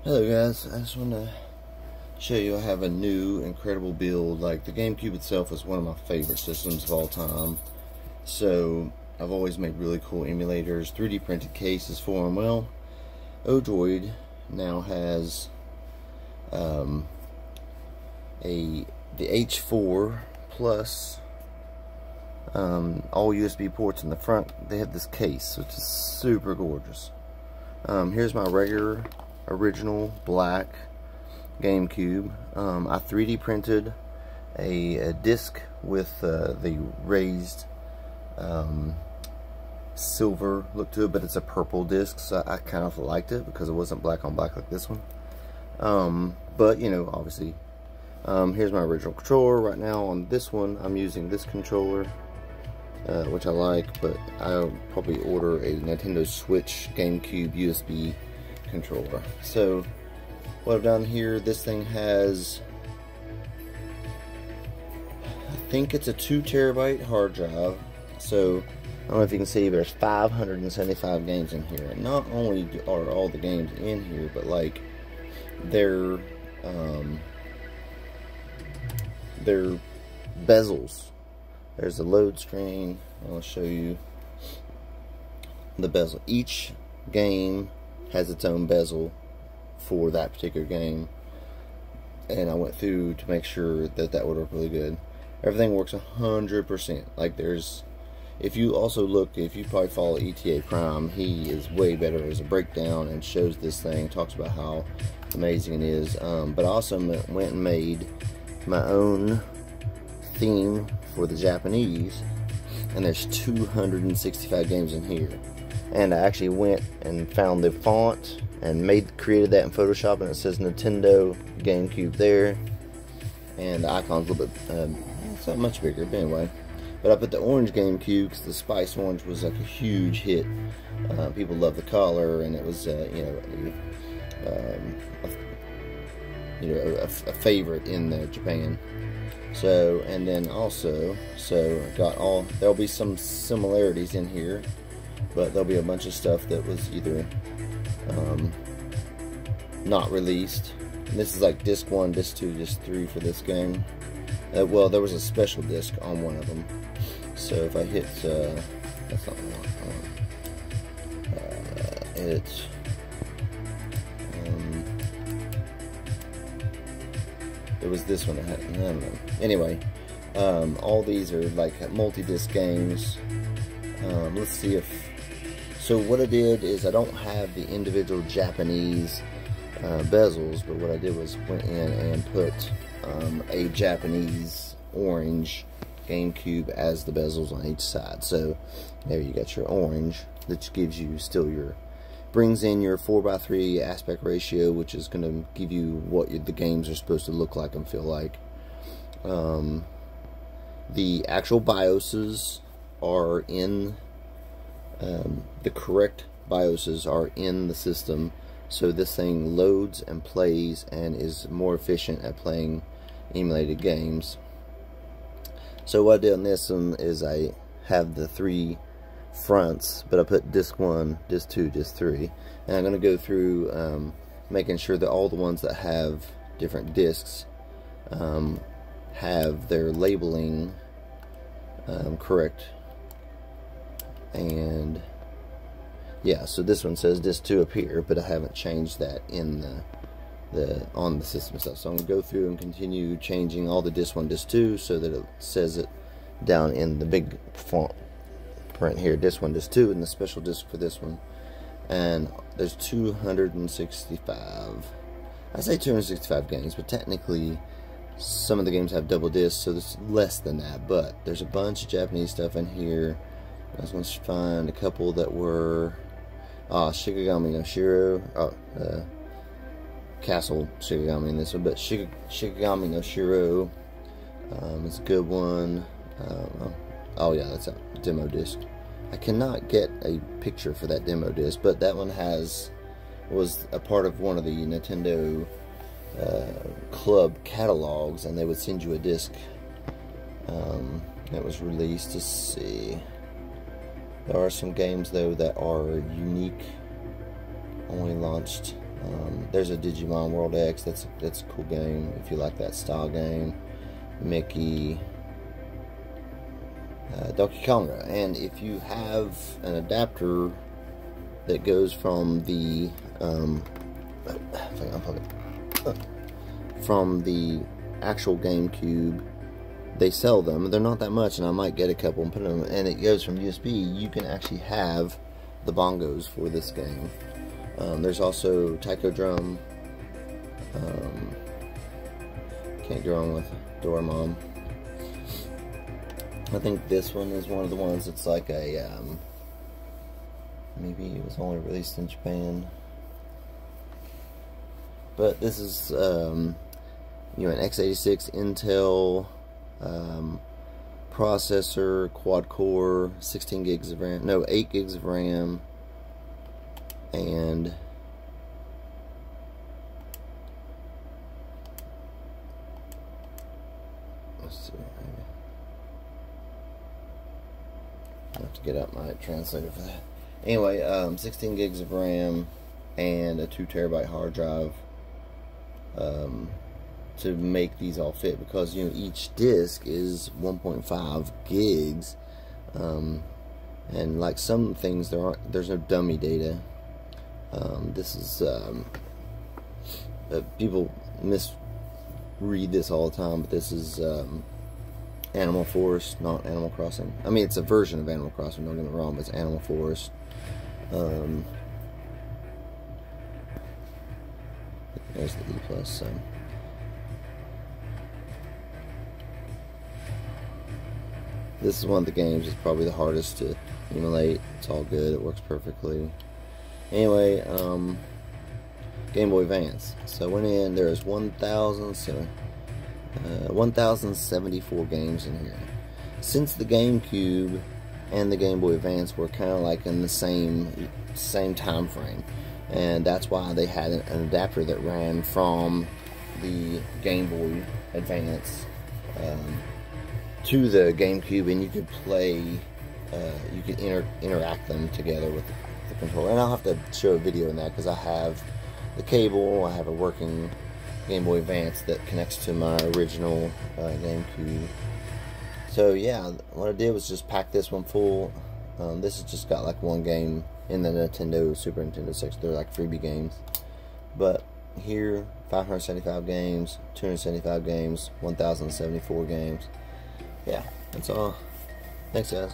Hello guys, I just want to show you I have a new incredible build. Like, the GameCube itself is one of my favorite systems of all time, so I've always made really cool emulators, 3D printed cases for them. Well, Odroid now has the H4 plus all USB ports in the front. They have this case which is super gorgeous. Here's my regular original black GameCube. I 3D printed a disc with the raised silver look to it, but it's a purple disc, so I kind of liked it because it wasn't black on black like this one. But you know, obviously, here's my original controller. Right now on this one I'm using this controller, which I like, but I'll probably order a Nintendo Switch GameCube USB controller. So what I've done here, this thing has, I think it's a 2 terabyte hard drive. So I don't know if you can see, but there's 575 games in here. And not only are all the games in here, but like their bezels. There's a load screen. I'll show you the bezel. Each game has its own bezel for that particular game, and I went through to make sure that that would work really good. Everything works 100%. Like, there's, if you also look, if you probably follow ETA Prime, he is way better as a breakdown and shows this thing, talks about how amazing it is. But I also went and made my own theme for the Japanese, and there's 265 games in here. And I actually went and found the font and created that in Photoshop, and it says Nintendo GameCube there, and the icon's a little bit it's not much bigger, but anyway. But I put the orange GameCube because the Spice Orange was like a huge hit. People love the color, and it was a favorite in Japan. So, and then also, so I got all, there'll be some similarities in here, but there'll be a bunch of stuff that was either not released. And this is like disc 1, disc 2, disc 3 for this game. Well, there was a special disc on one of them. So if I hit, that's not one, edit. It was this one that had, I don't know. Anyway, all these are like multi-disc games. Let's see if, so what I did is, I don't have the individual Japanese bezels, but what I did was went in and put a Japanese orange GameCube as the bezels on each side. So there you got your orange, that gives you still your, brings in your 4:3 aspect ratio, which is going to give you what the games are supposed to look like and feel like. The actual BIOSes are in, the correct BIOSes are in the system, so this thing loads and plays and is more efficient at playing emulated games. So what I did on this one is I have the 3 fronts, but I put disc 1, disc 2, disc 3, and I'm going to go through making sure that all the ones that have different discs have their labeling correct. And yeah, so this one says disc 2 up here, but I haven't changed that in on the system stuff. So I'm going to go through and continue changing all the disc 1, disc 2, so that it says it down in the big font print here, disc 1, disc 2, and the special disc for this one. And there's 265, I say 265 games, but technically some of the games have double discs, so there's less than that. But there's a bunch of Japanese stuff in here. I was going to find a couple that were Shikigami no Shiro, Castle Shikigami in this one, but Shikigami no Shiro is a good one. Oh yeah, that's a demo disc. I cannot get a picture for that demo disc, but that one was a part of one of the Nintendo club catalogs, and they would send you a disc that was released. To see, there are some games though that are unique, only launched There's a Digimon World X. That's a cool game if you like that style game. Mickey, Donkey Konga, and if you have an adapter that goes from the from the actual GameCube, they sell them. They're not that much, and I might get a couple and put them. And it goes from USB. You can actually have the bongos for this game. There's also Taiko Drum. Can't go wrong with Doraemon. I think this one is one of the ones that's like a maybe it was only released in Japan, but this is an x86 Intel processor, quad core, 16 gigs of RAM, no, 8 gigs of RAM, and let's see, I have to get out my translator for that. Anyway, 16 gigs of RAM and a 2 terabyte hard drive to make these all fit, because each disc is 1.5 gigs, and like some things there's no dummy data. This is people misread this all the time, but this is Animal Forest, not Animal Crossing. I mean, it's a version of Animal Crossing, don't get me wrong, but it's Animal Forest. There's the E+. So this is one of the games that's probably the hardest to emulate. It's all good, it works perfectly. Anyway, Game Boy Advance. So I went in, there's 1,074 games in here. Since the GameCube and the Game Boy Advance were kind of like in the same time frame, and that's why they had an adapter that ran from the Game Boy Advance to the GameCube, and you could play, you could interact them together with the controller. And I'll have to show a video on that, because I have the cable, I have a working Game Boy Advance that connects to my original GameCube. So yeah, what I did was just pack this one full. This has just got like one game in the Super Nintendo section. They're like freebie games. But here, 575 games, 275 games, 1,074 games. Yeah, that's all. Thanks, guys.